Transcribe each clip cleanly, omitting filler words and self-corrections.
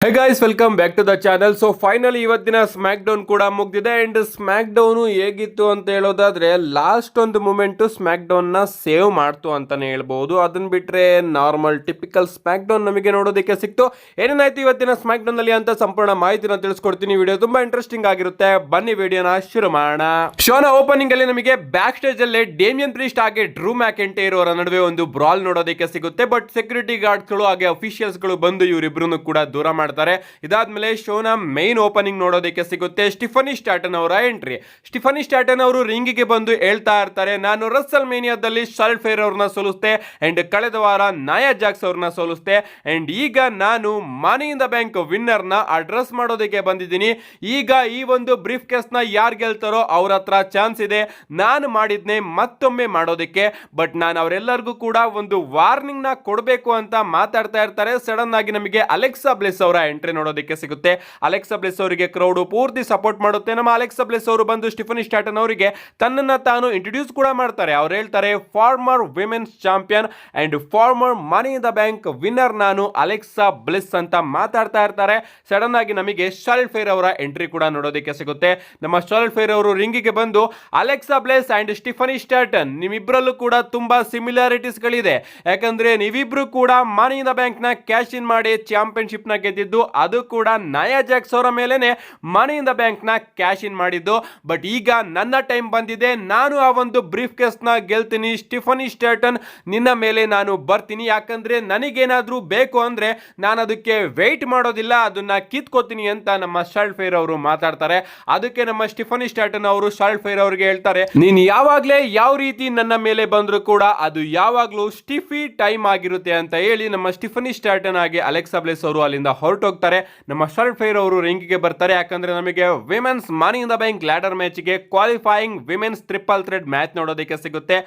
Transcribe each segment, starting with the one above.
Hey guys, welcome back to the channel. So finally ಇವತ್ತಿನ SmackDown ಕೂಡ ಮುಗ್ದಿದೆ. And smack down ಹೇಗಿತ್ತು ಅಂತ ಹೇಳೋದಾದ್ರೆ, ಲಾಸ್ಟ್ ಒಂದು ಮೂಮೆಂಟ್ ಸ್ಮ್ಯಾಕ್ ಡೌನ್ ನ ಸೇವ್ ಮಾಡ್ತು ಅಂತಾನೆ ಹೇಳ್ಬಹುದು. ಅದನ್ನ ಬಿಟ್ರೆ ನಾರ್ಮಲ್ ಟಿಪಿಕಲ್ ಸ್ಮ್ಯಾಕ್ ಡೌನ್ ನಮಗೆ ನೋಡೋದಕ್ಕೆ ಸಿಕ್ತು. ಏನೇನಾಯ್ತು ಇವತ್ತಿನ ಸ್ಮ್ಯಾಕ್ ಡೌನ್ ಅಲ್ಲಿ ಅಂತ ಸಂಪೂರ್ಣ ಮಾಹಿತಿನ ತಿಳಿಸ್ಕೊಡ್ತೀನಿ. ವಿಡಿಯೋ ತುಂಬಾ ಇಂಟ್ರೆಸ್ಟಿಂಗ್ ಆಗಿರುತ್ತೆ. ಬನ್ನಿ ವಿಡಿಯೋನ ಶುರು ಮಾಡೋಣ. ಶೋನ ಓಪನಿಂಗ್ ಅಲ್ಲಿ ನಮಗೆ ಬ್ಯಾಕ್ ಸ್ಟೇಜ್ ಅಲ್ಲಿ ಡೇಮಿಯನ್ ಪ್ರೀಸ್ಟ್ ಹಾಗೆ ಡ್ರೂ ಮ್ಯಾಕೆಂಟೈರ್ ಅವರ ನಡುವೆ ಒಂದು ಬ್ರಾಲ್ ನೋಡೋದಕ್ಕೆ ಸಿಗುತ್ತೆ. ಬಟ್ ಸೆಕ್ಯೂರಿಟಿ ಗಾರ್ಡ್ಸ್ ಗಳು ಹಾಗೆ ಅಫಿಷಿಯಲ್ಸ್ ಗಳು ಬಂದು ಇವರಿಬ್ರು ಕೂಡ ದೂರ ಮಾಡ್ತಾರೆ. ಇದಾದ್ಮೇಲೆ ಶೋನ ಮೈನ್ ಓಪನಿಂಗ್ ನೋಡೋದಕ್ಕೆ ಸಿಗುತ್ತೆ. ಸ್ಟಿಫನಿ ಸ್ಟಾಟನ್ ಅವರ ಎಂಟ್ರಿ. ಸ್ಟಿಫನಿ ಸ್ಟಾಟನ್ ಅವರು ರಿಂಗಿಗೆ ಬಂದು ಹೇಳ್ತಾ ಇರ್ತಾರೆ, ನಾನು ರಸಲ್ ಮೇನಿಯಾದಲ್ಲಿ ಶಾರ್ಲಟ್ ಫ್ಲೇರ್ ಅವ್ರನ್ನ ಸೋಲಿಸ್ತೆ ಅಂಡ್ ಕಳೆದ ವಾರ ನಾಯಾ ಜಾಕ್ಸ್ ಅವ್ರನ್ನ ಸೋಲಿಸ್ತೆ ಅಂಡ್ ಈಗ ನಾನು ಮನಿ ಇನ್ ದ ಬ್ಯಾಂಕ್ ವಿನ್ನರ್ ನ ಅಡ್ರೆಸ್ ಮಾಡೋದಕ್ಕೆ ಬಂದಿದ್ದೀನಿ. ಈಗ ಈ ಒಂದು ಬ್ರೀಫ್ ಕೇಸ್ ನ ಯಾರು ಗೆಲ್ತಾರೋ ಅವ್ರ ಹತ್ರ ಚಾನ್ಸ್ ಇದೆ ನಾನು ಮಾಡಿದ್ನೆ ಮತ್ತೊಮ್ಮೆ ಮಾಡೋದಕ್ಕೆ. ಬಟ್ ನಾನು ಅವರೆಲ್ಲರಿಗೂ ಕೂಡ ಒಂದು ವಾರ್ನಿಂಗ್ ನ ಕೊಡಬೇಕು ಅಂತ ಮಾತಾಡ್ತಾ ಇರ್ತಾರೆ. ಸಡನ್ ಆಗಿ ನಮಗೆ ಅಲೆಕ್ಸಾ ಬ್ಲೆಸ್ ಅವರ ಎಂಟ್ರಿ ನೋಡೋದಕ್ಕೆ ಸಿಗುತ್ತೆ. ಅಲೆಕ್ಸಾ ಬ್ಲೆಸ್ ಅವರಿಗೆ ಕ್ರೌಡ್ ಪೂರ್ತಿ ಸಪೋರ್ಟ್ ಮಾಡುತ್ತೆ. ನಮ್ಮ ಅಲೆಕ್ಸಾ ಬ್ಲೆಸ್ ಅವರು ಬಂದು ಸ್ಟಿಫನಿ ಸ್ಟಾಟನ್ ಅವರಿಗೆ ತನ್ನನ್ನ ತಾನು ಇಂಟ್ರೊಡ್ಯೂಸ್ ಕೂಡ ಮಾಡ್ತಾರೆ. ಅವ್ರು ಹೇಳ್ತಾರೆ, farmer women's champion and farmer money in the bank winner ನಾನು ಅಲೆಕ್ಸಾ ಬ್ಲೆಸ್ ಅಂತ ಮಾತಾಡ್ತಾ ಇರ್ತಾರೆ. ಸಡನ್ ಆಗಿ ನಮಗೆ ಶಾರ್ಲಟ್ ಫ್ಲೇರ್ ಅವರ ಎಂಟ್ರಿ ಕೂಡ ನೋಡೋದಕ್ಕೆ ಸಿಗುತ್ತೆ. ನಮ್ಮ ಶಾರ್ಲಟ್ ಫ್ಲೇರ್ ಅವರು ರಿಂಗಿಗೆ ಬಂದು, Alexa bless and Stephanie Stratton ನಿಮ್ಮಿಬ್ಬರಲ್ಲೂ ಕೂಡ ತುಂಬಾ ಸಿಮಿಲಾರಿಟೀಸ್ ಗಳಿದೆ. ಯಾಕಂದ್ರೆ ನೀವಿಬ್ರು ಕೂಡ ಮನಿ ಇನ್ ದ ಬ್ಯಾಂಕ್ ನ ಕ್ಯಾಶ್ ಇನ್ ಮಾಡಿ ಚಾಂಪಿಯನ್ಶಿಪ್ ನ ಗೆದ್ದಿದ್ದು, ಅದು ಕೂಡ ನಾಯಾ ಜಾಕ್ಸ್ ಅವರ ಮೇಲೆನೆ ಮನಿ ಇನ್ ದ ಬ್ಯಾಂಕ್ ನ ಕ್ಯಾಶ್ ಇನ್ ಮಾಡಿದ್ದು. ಬಟ್ ಈಗ ನನ್ನ ಟೈಮ್ ಬಂದಿದೆ, ನಾನು ಆ ಒಂದು ಬ್ರೀಫ್ ಕೇಸ್ ನ ಗೆಲ್ತೀನಿ. ಸ್ಟಿಫನಿ ಸ್ಟಾಟನ್ ನಿನ್ನ ಮೇಲೆ ನಾನು ಬರ್ತೀನಿ. ಯಾಕಂದ್ರೆ ನನಗೇನಾದ್ರೂ ಬೇಕು ಅಂದ್ರೆ ನಾನು ಅದಕ್ಕೆ ವೆಯ್ಟ್ ಮಾಡೋದಿಲ್ಲ, ಅದನ್ನ ಕಿತ್ಕೋತೀನಿ ಅಂತ ನಮ್ಮ ಶಾರ್ಲಟ್ ಫ್ಲೇರ್ ಅವರು ಮಾತಾಡ್ತಾರೆ. ಅದಕ್ಕೆ ನಮ್ಮ ಸ್ಟಿಫನಿ ಸ್ಟಾಟನ್ ಅವರು ಶಾರ್ಲಟ್ ಫ್ಲೇರ್ ಅವರಿಗೆ ಹೇಳ್ತಾರೆ, ನೀನ್ ಯಾವಾಗ್ಲೇ ಯಾವ ರೀತಿ ನನ್ನ ಮೇಲೆ ಬಂದ್ರು ಕೂಡ ಅದು ಯಾವಾಗ್ಲೂ ಸ್ಟಿಫಿ ಟೈಮ್ ಆಗಿರುತ್ತೆ ಅಂತ ಹೇಳಿ ನಮ್ಮ ಸ್ಟಿಫನಿ ಸ್ಟಾಟನ್ ಆಗಿ ಅಲೆಕ್ಸಾ ಬ್ಲೆಸ್ ಅವರು ಅಲ್ಲಿಂದ ಹೊರಟೋಗ್ತಾರೆ. ನಮ್ಮ ಶಾರ್ಲಟ್ ಫ್ಲೇರ್ ಅವರು ರಿಂಗಿಗೆ ಬರ್ತಾರೆ. ಯಾಕಂದ್ರೆ ನಮಗೆ women's money in the bank ladder match ಗೆ qualifying women's triple threat match ನೋಡೋದಕ್ಕೆ ಸಿಗುತ್ತೆ.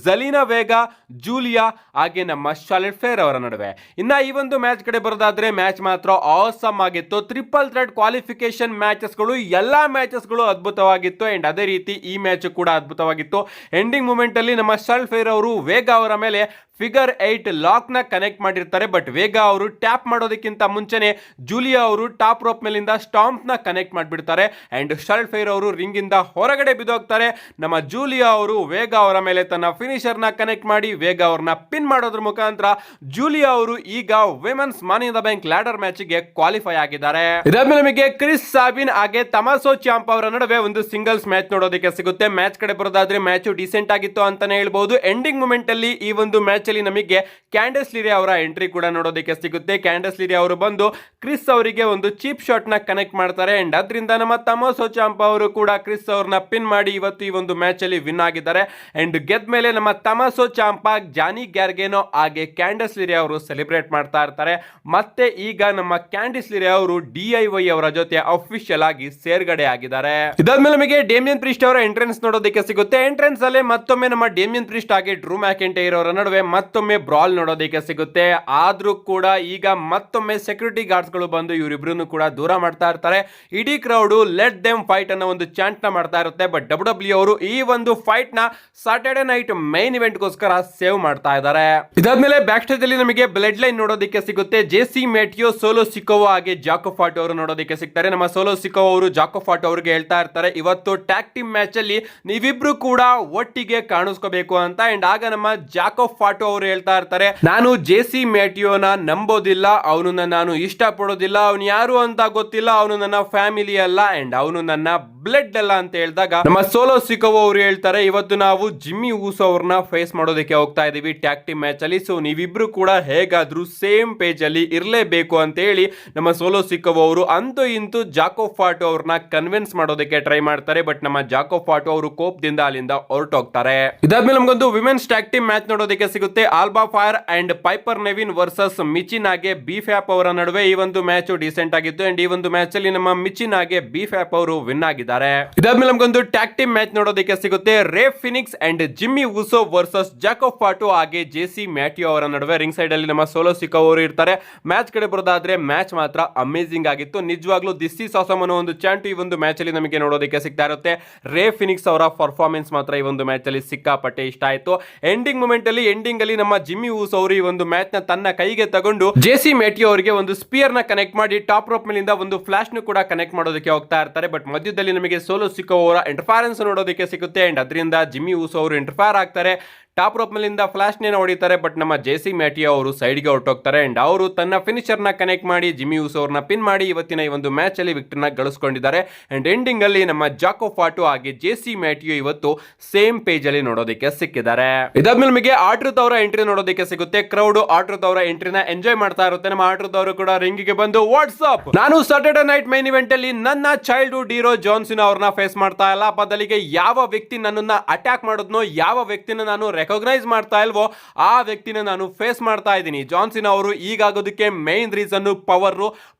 ಝಲೀನಾ ವೇಗಾ, ಜೂಲಿಯಾ ಹಾಗೆ ನಮ್ಮ ಶಾರ್ಲಟ್ ಫ್ಲೇರ್ ಅವರ ನಡುವೆ. ಇನ್ನ ಈ ಒಂದು ಮ್ಯಾಚ್ ಕಡೆ ಬರೋದಾದ್ರೆ, ಮ್ಯಾಚ್ ಮಾತ್ರ ಆಸಮ್ ಆಗಿತ್ತು. ಟ್ರಿಪಲ್ ಥ್ರೆಡ್ ಕ್ವಾಲಿಫಿಕೇಶನ್ ಮ್ಯಾಚಸ್ ಗಳು ಎಲ್ಲಾ ಮ್ಯಾಚಸ್ ಗಳು ಅದ್ಭುತವಾಗಿತ್ತು ಅಂಡ್ ಅದೇ ರೀತಿ ಈ ಮ್ಯಾಚ್ ಕೂಡ ಅದ್ಭುತವಾಗಿತ್ತು. ಎಂಡಿಂಗ್ ಮೂಮೆಂಟ್ ಅಲ್ಲಿ ನಮ್ಮ ಶಾರ್ಲಟ್ ಫ್ಲೇರ್ ಅವರು ವೇಗಾ ಅವರ ಮೇಲೆ ಫಿಗರ್ 8 ಲಾಕ್ ನ ಕನೆಕ್ಟ್ ಮಾಡಿರ್ತಾರೆ. ಬಟ್ ವೇಗಾ ಅವರು ಟ್ಯಾಪ್ ಮಾಡೋದಕ್ಕಿಂತ ಮುಂಚೆನೆ ಜೂಲಿಯಾ ಅವರು ಟಾಪ್ ರೋಪ್ ಮೇಲಿಂದ ಸ್ಟಾಂಪ್ ನ ಕನೆಕ್ಟ್ ಮಾಡಿಬಿಡ್ತಾರೆ ಅಂಡ್ ಶಾರ್ಲಟ್ ಫ್ಲೇರ್ ಅವರು ರಿಂಗ್ ಇಂದ ಹೊರಗಡೆ ಬಿದ್ದೋಗ್ತಾರೆ. ನಮ್ಮ ಜೂಲಿಯಾ ಅವರು ವೇಗಾ ಅವರ ಮೇಲೆ ತನ್ನ ಫಿನಿಶರ್ ನ ಕನೆಕ್ಟ್ ಮಾಡಿ ವೇಗಾ ಅವರನ್ನ ಪಿನ್ ಮಾಡೋದ್ರ ಮುಖಾಂತರ ಜೂಲಿಯಾ ಅವರು ಈಗ women's money in the bank ladder match ಗೆ ಕ್ವಾಲಿಫೈ ಆಗಿದ್ದಾರೆ. ಇದಾದ್ಮೇಲೆ ನಮಗೆ ಕ್ರಿಸ್ ಸಾಬಿನ್ ಹಾಗೆ ತಮಾಸೋ ಚಾಂಪ್ ಅವರ ನಡುವೆ ಒಂದು ಸಿಂಗಲ್ಸ್ ಮ್ಯಾಚ್ ನೋಡೋದಕ್ಕೆ ಸಿಗುತ್ತೆ. ಮ್ಯಾಚ್ ಕಡೆ ಬರೋದಾದ್ರೆ ಮ್ಯಾಚ್ ಡಿಸೆಂಟ್ ಆಗಿತ್ತು ಅಂತಾನೆ ಹೇಳ್ಬಹುದು. ಎಂಡಿಂಗ್ ಮೂಮೆಂಟ್ ಅಲ್ಲಿ ಈ ಒಂದು ಮ್ಯಾಚ್ ಅಲ್ಲಿ ನಮಗೆ ಕ್ಯಾಂಡಸ್ ಲಿರೆ ಅವರ ಎಂಟ್ರಿ ಕೂಡ ನೋಡೋದಕ್ಕೆ ಸಿಗುತ್ತೆ. ಕ್ಯಾಂಡಸ್ ಲಿರೆ ಅವರು ಬಂದು ಕ್ರಿಸ್ ಅವರಿಗೆ ಒಂದು ಚೀಪ್ ಶಾಟ್ ನ ಕನೆಕ್ಟ್ ಮಾಡ್ತಾರೆ ಅಂಡ್ ಅದರಿಂದ ನಮ್ಮ ತಮಾಸೋ ಚಾಂಪ್ ಅವರು ಕೂಡ ಕ್ರಿಸ್ ಅವ್ರನ್ನ ಪಿನ್ ಮಾಡಿ ಇವತ್ತು ಈ ಒಂದು ಮ್ಯಾಚ್ ಅಲ್ಲಿ ವಿನ್ ಆಗಿದ್ದಾರೆ. ಅಂಡ್ ಗೆದ್ದ ಮೇಲೆ ನಮ್ಮ ತಮಾಸೋ ಚಾಂಪ, ಜಾನಿ ಗ್ಯಾರ್ಗೆನೋ ಹಾಗೆ ಕ್ಯಾಂಡಸ್ ಲಿರೆ ಅವರು ಸೆಲೆಬ್ರೇಟ್ ಮಾಡ್ತಾ ಇರ್ತಾರೆ. ಮತ್ತೆ ಈಗ ನಮ್ಮ ಕ್ಯಾಂಡಸ್ ಲಿರೆ ಅವರು DIY ಅವರ ಜೊತೆ ಅಫಿಷಿಯಲ್ ಆಗಿ ಸೇರ್ಗಡೆ ಆಗಿದ್ದಾರೆ. ಇದಾದ್ಮೇಲೆ ನಮಗೆ ಡೇಮಿಯನ್ ಪ್ರೀಸ್ಟ್ ಅವರ ಎಂಟ್ರೆನ್ಸ್ ನೋಡೋದಕ್ಕೆ ಸಿಗುತ್ತೆ. ಎಂಟ್ರೆನ್ಸ್ ಅಲ್ಲೇ ಮತ್ತೊಮ್ಮೆ ನಮ್ಮ ಡೇಮಿಯನ್ ಪ್ರೀಸ್ಟ್ ಹಾಗೆ ಡ್ರೂ ಮ್ಯಾಕೆಂಟೈರ್ ಅವರ ನಡುವೆ ಮತ್ತೊಮ್ಮೆ ಬ್ರಾಲ್ ನೋಡೋದಕ್ಕೆ ಸಿಗುತ್ತೆ. ಆದ್ರೂ ಕೂಡ ಈಗ ಮತ್ತೊಮ್ಮೆ ಸೆಕ್ಯೂರಿಟಿ ಗಾರ್ಡ್ಸ್ ಗಳು ಬಂದು ಇವರಿಬ್ರು ಕೂಡ ದೂರ ಮಾಡ್ತಾ ಇರ್ತಾರೆ. ಇಡೀ ಕ್ರೌಡ್ ಲೆಟ್ ದೆಮ್ ಫೈಟ್ ಅನ್ನೋ ಒಂದು ಚಾಂಟ್ ನ ಮಾಡ್ತಾ ಇರುತ್ತೆ. ಬಟ್ WWE ಅವರು ಈ ಒಂದು ಫೈಟ್ ನ ಸಾಟರ್ಡೆ ನೈಟ್ ಮೈನ್ ಇವೆಂಟ್ ಗೋಸ್ಕರ ಸೇವ್ ಮಾಡ್ತಾ ಇದ್ದಾರೆ. ಇದಾದ್ಮೇಲೆ ಬ್ಯಾಕ್ ಸ್ಟೇಜ್ ಅಲ್ಲಿ ನಮಗೆ ಬ್ಲಡ್ ಲೈನ್ ನೋಡೋದಕ್ಕೆ ಸಿಗುತ್ತೆ. ಜೆಸಿ ಮೆಟಿಯೋ, ಸೋಲೋ ಸಿಕೋವಾ ಹಾಗೆ ಜಾಕೋ ಫಾಟ್ ಅವರು ನೋಡೋದಕ್ಕೆ ಸಿಗ್ತಾರೆ. ನಮ್ಮ ಸೋಲೋ ಸಿಕೋವಾ ಅವರು ಜಾಕೋ ಫಾಟ್ ಅವರಿಗೆ ಹೇಳ್ತಾ ಇರ್ತಾರೆ, ಇವತ್ತು ಟ್ಯಾಗ್ ಟೀಮ್ ಮ್ಯಾಚ್ ಅಲ್ಲಿ ನೀವಿಬ್ರು ಕೂಡ ಒಟ್ಟಿಗೆ ಕಾಣಿಸ್ಕೋಬೇಕು ಅಂತ. ಅಂಡ್ ಆಗ ನಮ್ಮ ಜಾಕೋ ಫಾಟೋ ಅವರು ಹೇಳ್ತಾ ಇರ್ತಾರೆ, ನಾನು ಜೆಸಿ ಮ್ಯಾಟಿಯೋನ ನಂಬೋದಿಲ್ಲ, ಅವನನ್ನ ನಾನು ಇಷ್ಟ ಪಡೋದಿಲ್ಲ, ಅವನು ಯಾರು ಅಂತ ಗೊತ್ತಿಲ್ಲ, ಅವನು ನನ್ನ ಫ್ಯಾಮಿಲಿ ಅಲ್ಲ ಅಂಡ್ ಅವನು ನನ್ನ ಬ್ಲಡ್ ಅಲ್ಲ ಅಂತ ಹೇಳಿದಾಗ ನಮ್ಮ ಸೋಲೋ ಸಿಕೋವಾ ಅವರು ಹೇಳ್ತಾರೆ, ಇವತ್ತು ನಾವು ಜಿಮ್ಮಿ ಊಸೋ ಅವ್ರನ್ನ ಫೇಸ್ ಮಾಡೋದಕ್ಕೆ ಹೋಗ್ತಾ ಇದೀವಿ ಟ್ಯಾಗ್ ಟೀಮ್ ಮ್ಯಾಚ್ ಅಲ್ಲಿ. ಸೊ ನೀವಿಬ್ರು ಕೂಡ ಹೇಗಾದ್ರೂ ಸೇಮ್ ಪೇಜ್ ಅಲ್ಲಿ ಇರಲೇಬೇಕು ಅಂತ ಹೇಳಿ ನಮ್ಮ ಸೋಲೋ ಸಿಕೋವಾ ಅವರು ಅಂತೂ ಇಂತೂ ಜಾಕೋ ಫಾಟೋ ಅವ್ರನ್ನ ಕನ್ವಿನ್ಸ್ ಮಾಡೋದಕ್ಕೆ ಟ್ರೈ ಮಾಡ್ತಾರೆ. ಬಟ್ ನಮ್ಮ ಜಾಕೋ ಫಾಟೋ ಅವರು ಕೋಪದಿಂದ ಅಲ್ಲಿಂದ ಹೊರಟೋಗ್ತಾರೆ. ಇದಾದ್ಮೇಲೆ ನಮಗೊಂದು ವಿಮೆನ್ಸ್ ಟ್ಯಾಗ್ ಟೀಮ್ ಮ್ಯಾಚ್ ನೋಡೋದಕ್ಕೆ ಸಿಗುತ್ತೆ. Alba Fyre and Piper Niven versus Michin ಹಾಗೆ ಬಿಫ್ಯಾಪ್ ಅವರ ನಡುವೆ ಈ ಒಂದು ಮ್ಯಾಚ್ ಡಿಸೆಂಟ್ ಆಗಿತ್ತು ಅಂಡ್ ಈ ಒಂದು ಮ್ಯಾಚ್ ಅಲ್ಲಿ ನಮ್ಮ ಮಿಚಿನ್ ಹಾಗೆ ಬಿಫ್ಯಾಪ್ ಅವರು ವಿನ್ ಆಗಿದ್ದಾರೆ. ಇದಾದ್ಮೇಲೆ ನಮಗೊಂದು ಟ್ಯಾಗ್ ಟೀಮ್ ಮ್ಯಾಚ್ ನೋಡೋದಕ್ಕೆ ಸಿಗುತ್ತೆ. Rey Fenix and Jimmy Uso versus Jacob Fatu ಹಾಗೆ ಜೆಸಿ ಮ್ಯಾಟಿಯೋ ಅವರ ನಡುವೆ. ರಿಂಗ್ ಸೈಡ್ ಅಲ್ಲಿ ನಮ್ಮ ಸೋಲೋ ಸಿಕೋವಾ ಅವರು ಇರ್ತಾರೆ. ಮ್ಯಾಚ್ ಕಡೆ ಬರೋದಾದ್ರೆ ಮ್ಯಾಚ್ ಮಾತ್ರ ಅಮೇಜಿಂಗ್ ಆಗಿತ್ತು. ನಿಜವಾಗ್ಲೂ ದಿಸ್ ಈಸ್ ಆಸಮ್ ಅನ್ನೋ ಒಂದು ಚಾಂಟ್ ಈ ಒಂದು ಮ್ಯಾಚ್ ಅಲ್ಲಿ ನಮಗೆ ನೋಡೋದಕ್ಕೆ ಸಿಗ್ತಾ ಇರುತ್ತೆ. ರೇ ಫಿನಿಕ್ಸ್ ಅವರ ಪರ್ಫಾರ್ಮೆನ್ಸ್ ಮಾತ್ರ ಈ ಒಂದು ಮ್ಯಾಚ್ ಅಲ್ಲಿ ಸಿಕ್ಕಾಪಟ್ಟೆ ಇಷ್ಟ ಆಯ್ತು. ಎಂಡಿಂಗ್ ಮೂಮೆಂಟ್ ಅಲ್ಲಿ ನಮ್ಮ ಜಿಮ್ಮಿ ಊಸೋ ಅವರು ಈ ಒಂದು ಮ್ಯಾಚ್ ನ ತನ್ನ ಕೈಗೆ ತಗೊಂಡು ಜೆಸಿ ಮೆಟಿಯೋ ಅವರಿಗೆ ಒಂದು ಸ್ಪಿಯರ್ ಫಿನಿಶರ್ ನ ಕನೆಕ್ಟ್ ಮಾಡಿ ಟಾಪ್ ರೋಪ್ ಮೇಲಿಂದ ಒಂದು ಫ್ಲಾಶ್ ನು ಕೂಡ ಕನೆಕ್ಟ್ ಮಾಡೋದಕ್ಕೆ ಹೋಗ್ತಾ ಇರ್ತಾರೆ. ಬಟ್ ಮಧ್ಯದಲ್ಲಿ ನಮಗೆ ಸೋಲೋ ಸಿಕ್ಕೋ ಅವರ ಇಂಟರ್ಫರೆನ್ಸ್ ನೋಡೋದಕ್ಕೆ ಸಿಗುತ್ತೆ ಅಂಡ್ ಅದರಿಂದ ಜಿಮ್ಮಿ ಊಸೋ ಅವರು ಇಂಟರ್ಫೈರ್ ಆಗ್ತಾರೆ. ಟಾಪ್ ರೋಪ್ ಮೇಲಿಂದ ಫ್ಲಾಶ್ ನೇನ ಹೊಡಿತಾರೆ. ಬಟ್ ನಮ್ಮ ಜೆಸಿ ಮ್ಯಾಟಿಯೋ ಅವರು ಸೈಡ್ಗೆ ಹೊರಟೋಗ್ತಾರೆ ಅಂಡ್ ಅವರು ತನ್ನ ಫಿನಿಶರ್ ನ ಕನೆಕ್ಟ್ ಮಾಡಿ ಜಿಮ್ಮಿ ಊಸೋ ಅವ್ರನ್ನ ಪಿನ್ ಮಾಡಿ ಇವತ್ತಿನ ಈ ಒಂದು ಮ್ಯಾಚ್ ಅಲ್ಲಿ ವಿಕ್ಟರ್ನ ಗಳಿಸ್ಕೊಂಡಿದ್ದಾರೆ. ಅಂಡ್ ಎಂಡಿಂಗ್ ಅಲ್ಲಿ ನಮ್ಮ ಜಾಕೋ ಫಾಟು ಹಾಗೆ ಜೆಸಿ ಮ್ಯಾಟಿಯೋ ಇವತ್ತು ಸೇಮ್ ಪೇಜ್ ಅಲ್ಲಿ ನೋಡೋದಕ್ಕೆ ಸಿಕ್ಕಿದ್ದಾರೆ. ಇದಾದ್ಮೇಲೆ ನಮಗೆ ಆಟ್ರುತ್ ಅವರ ಎಂಟ್ರಿ ನೋಡೋದಕ್ಕೆ ಸಿಗುತ್ತೆ. ಕ್ರೌಡ್ ಆಟ್ರುತ್ ಅವರ ಎಂಟ್ರಿನ ಎಂಜಾಯ್ ಮಾಡ್ತಾ ಇರುತ್ತೆ. ನಮ್ಮ ಆಟ್ರುತ್ ಅವರು ಕೂಡ ರಿಂಗಿಗೆ ಬಂದು ವಾಟ್ಸ್ಆಪ್, ನಾನು ಸಾಟರ್ಡೆ ನೈಟ್ ಮೈನ್ ಇವೆಂಟ್ ಅಲ್ಲಿ ನನ್ನ ಚೈಲ್ಡ್ಹುಡ್ ಹೀರೋ ಜಾನ್ ಸಿನಾ ಅವ್ರನ್ನ ಫೇಸ್ ಮಾಡ್ತಾ ಇಲ್ಲ. ಬದಲಿಗೆ ಯಾವ ವ್ಯಕ್ತಿ ನನ್ನನ್ನ ಅಟ್ಯಾಕ್ ಮಾಡೋದ್ನೋ, ಯಾವ ವ್ಯಕ್ತಿನ ನಾನು ರೆಕಗ್ನೈಸ್ ಮಾಡ್ತಾ ಇಲ್ವೋ ಆ ವ್ಯಕ್ತಿನ ನಾನು ಫೇಸ್ ಮಾಡ್ತಾ ಇದ್ದೀನಿ. ಜಾನ್ ಸಿನಾ ಅವರು ಈಗಾಗೋದಕ್ಕೆ ಮೇನ್ ರೀಸನ್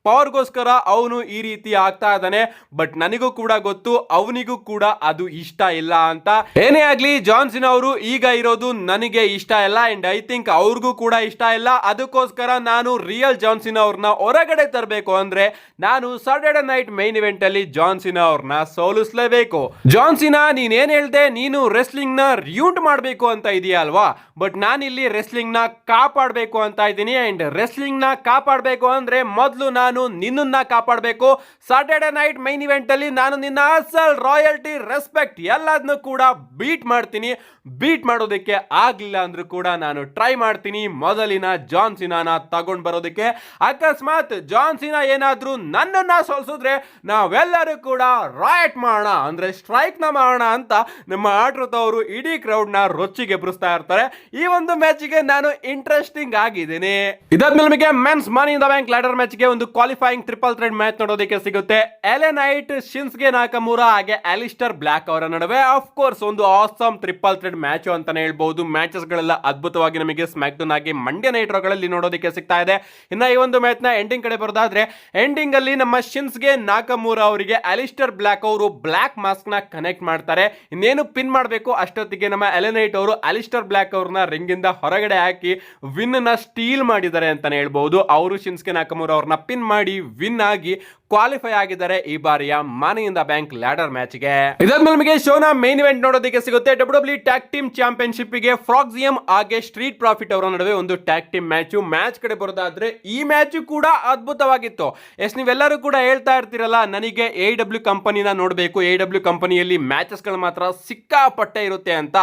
ಪವರ್ಗೋಸ್ಕರ ಅವನು ಈ ರೀತಿ ಆಗ್ತಾ ಇದ್ದಾನೆ. ಬಟ್ ನನಗೂ ಕೂಡ ಗೊತ್ತು ಅವನಿಗೂ ಕೂಡ ಅದು ಇಷ್ಟ ಇಲ್ಲ ಅಂತ. ಏನೇ ಆಗ್ಲಿ ಜಾನ್ ಸಿನಾ ಅವರು ಈಗ ಇರೋದು ನನಗೆ ಇಷ್ಟ ಇಲ್ಲ ಅಂಡ್ ಐ ಥಿಂಕ್ ಅವ್ರಿಗೂ ಕೂಡ ಇಷ್ಟ ಇಲ್ಲ. ಅದಕ್ಕೋಸ್ಕರ ನಾನು ರಿಯಲ್ ಜಾನ್ ಸಿನಾ ಅವ್ರನ್ನ ಹೊರಗಡೆ ತರಬೇಕು ಅಂದ್ರೆ ನಾನು ಸಾಟರ್ಡೆ ನೈಟ್ ಮೈನ್ ಇವೆಂಟ್ ಅಲ್ಲಿ ಜಾನ್ ಸಿನಾ ಅವ್ರನ್ನ ಸೋಲಿಸಲೇಬೇಕು. ಜಾನ್ ಸಿನಾ ನೀನ್ ಏನ್ ಹೇಳ್ದೆ, ನೀನು ರೆಸ್ಲಿಂಗ್ ನ ರಿಯೂಟ್ ಮಾಡಬೇಕು ಅಂತ ಇದೆಯಾ ಅಲ್ವಾ? ಬಟ್ ನಾನಿಲ್ಲಿ ರೆಸ್ಲಿಂಗ್ ನ ಕಾಪಾಡಬೇಕು ಅಂತ ಇದ್ದೀನಿ. ಅಂಡ್ ರೆಸ್ಲಿಂಗ್ ನ ಕಾಪಾಡಬೇಕು ಅಂದ್ರೆ ಮೊದಲು ನಾನು ನಿನ್ನನ್ನ ಕಾಪಾಡಬೇಕು. ಸಾಟರ್ಡೆ ನೈಟ್ ಮೈನ್ ಇವೆಂಟ್ ಅಲ್ಲಿ ನಾನು ನಿನ್ನ ಅಸಲ್ ರಾಯಲ್ಟಿ, ರೆಸ್ಪೆಕ್ಟ್ ಎಲ್ಲದನ್ನು ಕೂಡ ಬೀಟ್ ಮಾಡ್ತೀನಿ. ಬೀಟ್ ಮಾಡೋದಕ್ಕೆ ಆಗ್ಲಿಲ್ಲ ಅಂದ್ರೂ ಕೂಡ ನಾನು ಟ್ರೈ ಮಾಡ್ತೀನಿ ಮೊದಲಿನ ಜಾನ್ ಸಿನಾನ ತಗೊಂಡ್ ಬರೋದಕ್ಕೆ. ಅಕಸ್ಮಾತ್ ಜಾನ್ ಸಿನಾ ಏನಾದ್ರೂ ನನ್ನನ್ನ ಸೋಲ್ಸಿದ್ರೆ ನಾವೆಲ್ಲರೂ ಕೂಡ ರಾಯಟ್ ಮಾಡೋಣ, ಅಂದ್ರೆ ಸ್ಟ್ರೈಕ್ ನ ಮಾಡೋಣ ಅಂತ ನಮ್ಮ ಆಟ್ರುತ್ ಅವರು ಇಡೀ ಕ್ರೌಡ್ ನ ರೊಚ್ಚಿಗೆ ಎಬ್ರಿಸ್ತಾ ಇರ್ತಾರೆ. ಈ ಒಂದು ಮ್ಯಾಚ್ ಗೆ ನಾನು ಇಂಟ್ರೆಸ್ಟಿಂಗ್ ಆಗಿದ್ದೀನಿ. ಇದಾದ್ಮೇಲೆ ನಮಗೆ men's money in the bank ladder match ಗೆ ಒಂದು ಕ್ವಾಲಿಫೈಯಿಂಗ್ ಟ್ರಿಪಲ್ ಥ್ರೆಡ್ ಮ್ಯಾಚ್ ನೋಡೋದಕ್ಕೆ ಸಿಗುತ್ತೆ. ಎಲೆ ನೈಟ್, ಶಿನ್ಸ್ಗೆ ನಾಕಮುರಾ ಹಾಗೆ ಅಲಿಸ್ಟರ್ ಬ್ಲಾಕ್ ಅವರ ನಡುವೆ ಆಫ್ ಕೋರ್ಸ್ ಒಂದು ಆಸಮ್ ಟ್ರಿಪಲ್ ಥ್ರೆಡ್ ಮ್ಯಾಚ್ ಅಂತಾನೆ ಹೇಳ್ಬಹುದು. ಮ್ಯಾಚಸ್ ಗಳೆಲ್ಲ ಅದ್ಭುತವಾಗಿ ನಮಗೆ ಸ್ಮ್ಯಾಕ್ ಡೌನ್ ಆಗಿ ಮಂಡ್ಯ ನೈಟ್ ಗಳಲ್ಲಿ ನೋಡೋದಕ್ಕೆ ಸಿಗ್ತಾ ಇದೆ. ಇನ್ನ ಈ ಒಂದು ಮ್ಯಾಚ್ ನ ಎಂಡಿಂಗ್ ಕಡೆ ಬರೋದಾದ್ರೆ ಎಂಡಿಂಗ್ ಅಲ್ಲಿ ನಮ್ಮ ಶಿನ್ಸ್ಗೆ ನಾಕಮುರಾ ಅವರಿಗೆ ಅಲಿಸ್ಟರ್ ಬ್ಲಾಕ್ ಅವರು ಬ್ಲಾಕ್ ಮಾಸ್ಕ್ ನ ಕನೆಕ್ಟ್ ಮಾಡ್ತಾರೆ. ಇನ್ನೇನು ಪಿನ್ ಮಾಡಬೇಕು ಅಷ್ಟೊತ್ತಿಗೆ ನಮ್ಮ ಎಲೆ ನೈಟ್ ಅವರು ಅಲಿಸ್ಟರ್ ಬ್ಲಾಕ್ ಅವ್ರನ್ನ ರಿಂಗ್ ಇಂದ ಹೊರಗಡೆ ಹಾಕಿ ವಿನ್ ನ ಸ್ಟೀಲ್ ಮಾಡಿದ್ದಾರೆ ಅಂತಾನೆ ಹೇಳ್ಬಹುದು. ಅವರು ಶಿನ್ಸ್ಗೆ ನಾಕಮುರಾ ಅವ್ರನ್ನ ಪಿನ್ ಮಾಡಿ ವಿನ್ ಆಗಿ ಕ್ವಾಲಿಫೈ ಆಗಿದ್ದಾರೆ ಈ ಬಾರಿಯ money in the bank ladder match ಗೆ. ಇದಾದ್ಮೇಲೆ ನಮಗೆ ಶೋನ ಮೇನ್ ಇವೆಂಟ್ ನೋಡೋದಕ್ಕೆ ಸಿಗುತ್ತೆ. ಡಬ್ಲ್ಯೂ ಟ್ಯಾಗ್ ಟೀಮ್ ಚಾಂಪಿಯನ್ಶಿಪ್ ಗೆ ಫ್ರಾಕ್ಸಿಯಂ ಹಾಗೆ ಸ್ಟ್ರೀಟ್ ಪ್ರಾಫಿಟ್ ಅವರ ನಡುವೆ ಒಂದು ಟ್ಯಾಗ್ ಟೀಮ್ ಮ್ಯಾಚ್ ಕಡೆ ಬರೋದಾದ್ರೆ ಈ ಮ್ಯಾಚ್ ಕೂಡ ಅದ್ಭುತವಾಗಿತ್ತು. ಎಸ್, ನೀವೆಲ್ಲರೂ ಕೂಡ ಹೇಳ್ತಾ ಇರ್ತೀರಲ್ಲ ನನಗೆ AEW ಕಂಪನಿನ ನೋಡಬೇಕು, AEW ಕಂಪನಿಯಲ್ಲಿ ಮ್ಯಾಚಸ್ ಗಳು ಮಾತ್ರ ಸಿಕ್ಕಾಪಟ್ಟೆ ಇರುತ್ತೆ ಅಂತ.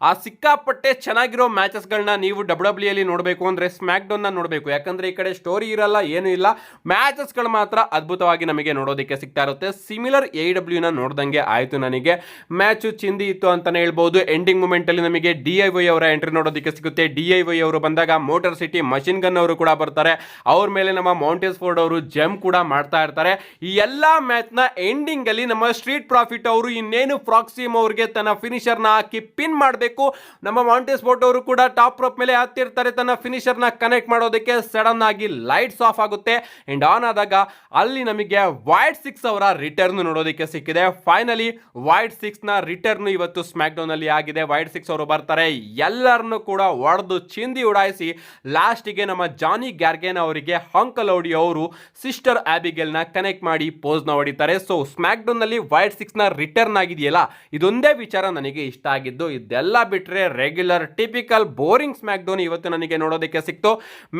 ಆ ಸಿಕ್ಕಾಪಟ್ಟೆ ಚೆನ್ನಾಗಿರೋ ಮ್ಯಾಚಸ್ ಗಳನ್ನ ನೀವು ಡಬ್ಲ್ಯೂ ಅಲ್ಲಿ ನೋಡಬೇಕು ಅಂದ್ರೆ ಸ್ಮ್ಯಾಕ್ ಡೌನ್ ನ ನೋಡಬೇಕು. ಯಾಕಂದ್ರೆ ಈ ಕಡೆ ಸ್ಟೋರಿ ಇರಲ್ಲ, ಏನು ಇಲ್ಲ, ಮ್ಯಾಚಸ್ ಗಳು ಮಾತ್ರ ಅದ್ಭುತವಾಗಿ ನಮಗೆ ನೋಡೋದಕ್ಕೆ ಸಿಗ್ತಾ ಇರುತ್ತೆ. ಸಿಮಿಲರ್ AEW ನ ನೋಡ್ದಂಗೆ ಆಯ್ತು ನನಗೆ. ಮ್ಯಾಚ್ ಚಿಂದಿ ಇತ್ತು ಅಂತಾನೆ ಹೇಳ್ಬಹುದು. ಎಂಡಿಂಗ್ ಮೂಮೆಂಟ್ ಅಲ್ಲಿ ನಮಗೆ DIY ಅವರ ಎಂಟ್ರಿ ನೋಡೋದಕ್ಕೆ ಸಿಗುತ್ತೆ. DIY ಅವರು ಬಂದಾಗ ಮೋಟರ್ ಸಿಟಿ ಮಷಿನ್ ಗನ್ ಅವರು ಕೂಡ ಬರ್ತಾರೆ. ಅವ್ರ ಮೇಲೆ ನಮ್ಮ ಮೌಂಟೇಸ್ ಫೋರ್ಡ್ ಅವರು ಜಂಪ್ ಕೂಡ ಮಾಡ್ತಾ ಇರ್ತಾರೆ. ಈ ಎಲ್ಲಾ ಮ್ಯಾಚ್ ನ ಎಂಡಿಂಗ್ ಅಲ್ಲಿ ನಮ್ಮ ಸ್ಟ್ರೀಟ್ ಪ್ರಾಫಿಟ್ ಅವರು ಇನ್ನೇನು ಫ್ರಾಕ್ಸಿಯಂ ಅವರಿಗೆ ತನ್ನ ಫಿನಿಶರ್ ನ ಹಾಕಿ ಪಿನ್ ಮಾಡಬೇಕು. ನಮ್ಮ ಮೌಂಟೇಸ್ ಫೋರ್ಡ್ ಅವರು ಕೂಡ ಟಾಪ್ ರೋಪ್ ಮೇಲೆ ಹತ್ತಿರ್ತಾರೆ. ತನ್ನ ಫಿನಿಶರ್ ನ ಕನೆಕ್ಟ್ ಮಾಡೋದಕ್ಕೆ ಸಡನ್ ಆಗಿ ಲೈಟ್ಸ್ ಆಫ್ ಆಗುತ್ತೆ ಅಂಡ್ ಆನ್ ಆದಾಗ ಅಲ್ಲಿ ನಮಗೆ ವೈಟ್ 6 ಅವರ ರಿಟರ್ನ್ ನೋಡೋದಕ್ಕೆ ಸಿಕ್ಕಿದೆ. ಫೈನಲಿ ವೈಟ್ 6 ನ ರಿಟರ್ನ್ ಇವತ್ತು ಸ್ಮ್ಯಾಕ್ ಡೌನ್ ಅಲ್ಲಿ ಆಗಿದೆ. ವೈಟ್ 6 ಅವರು ಬರ್ತಾರೆ, ಎಲ್ಲರನ್ನು ಕೂಡ ಹೊಡೆದು ಚಿಂದಿ ಉಡಾಯಿಸಿ ಲಾಸ್ಟ್ ಗೆ ನಮ್ಮ ಜಾನಿ ಗ್ಯಾರ್ಗೇನ್ ಅವರಿಗೆ ಅಂಕಲ್ ಔಡಿ ಅವರು ಸಿಸ್ಟರ್ ಆಬಿಗೆಲ್ ನ ಕನೆಕ್ಟ್ ಮಾಡಿ ಪೋಸ್ ನ ಹೊಡಿತಾರೆ. ಸೊ ಸ್ಮ್ಯಾಕ್ ಡೌನ್ ನಲ್ಲಿ ವೈಟ್ 6 ನ ರಿಟರ್ನ್ ಆಗಿದೆಯಲ್ಲ, ಇದೊಂದೇ ವಿಚಾರ ನನಗೆ ಇಷ್ಟ ಆಗಿದ್ದು. ಇದೆಲ್ಲ ಬಿಟ್ರೆ regular typical boring smack down ಇವತ್ತು ನನಗೆ ನೋಡೋದಕ್ಕೆ ಸಿಕ್ತು.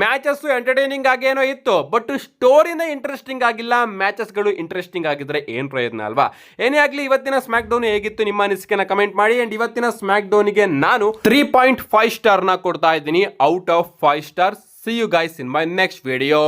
ಮ್ಯಾಚಸ್ ಎಂಟರ್ಟೈನಿಂಗ್ ಆಗೇನೋ ಇತ್ತು, ಬಟ್ ಸ್ಟೋರಿನ ಇಂಟ್ರೆಸ್ಟಿಂಗ್ ಆಗಿಲ್ಲ. ಮ್ಯಾಚಸ್ ಗಳು ಇಂಟ್ರೆಸ್ಟಿಂಗ್ ಆಗಿದ್ರೆ ಏನ್ ಪ್ರಯೋಜನ ಅಲ್ವಾ? ಏನೇ ಆಗ್ಲಿ ಇವತ್ತಿನ ಸ್ಮ್ಯಾಕ್ ಡೌನ್ ಹೇಗಿತ್ತು ನಿಮ್ಮ ಅನಿಸಿಕೆನ ಕಮೆಂಟ್ ಮಾಡಿ. ಅಂಡ್ ಇವತ್ತಿನ ಸ್ಮ್ಯಾಕ್ ಡೌನ್ ಗೆ ನಾನು 3.5 ಸ್ಟಾರ್ ನ ಕೊಡ್ತಾ ಇದ್ದೀನಿ out of 5 stars. See you guys in my next video.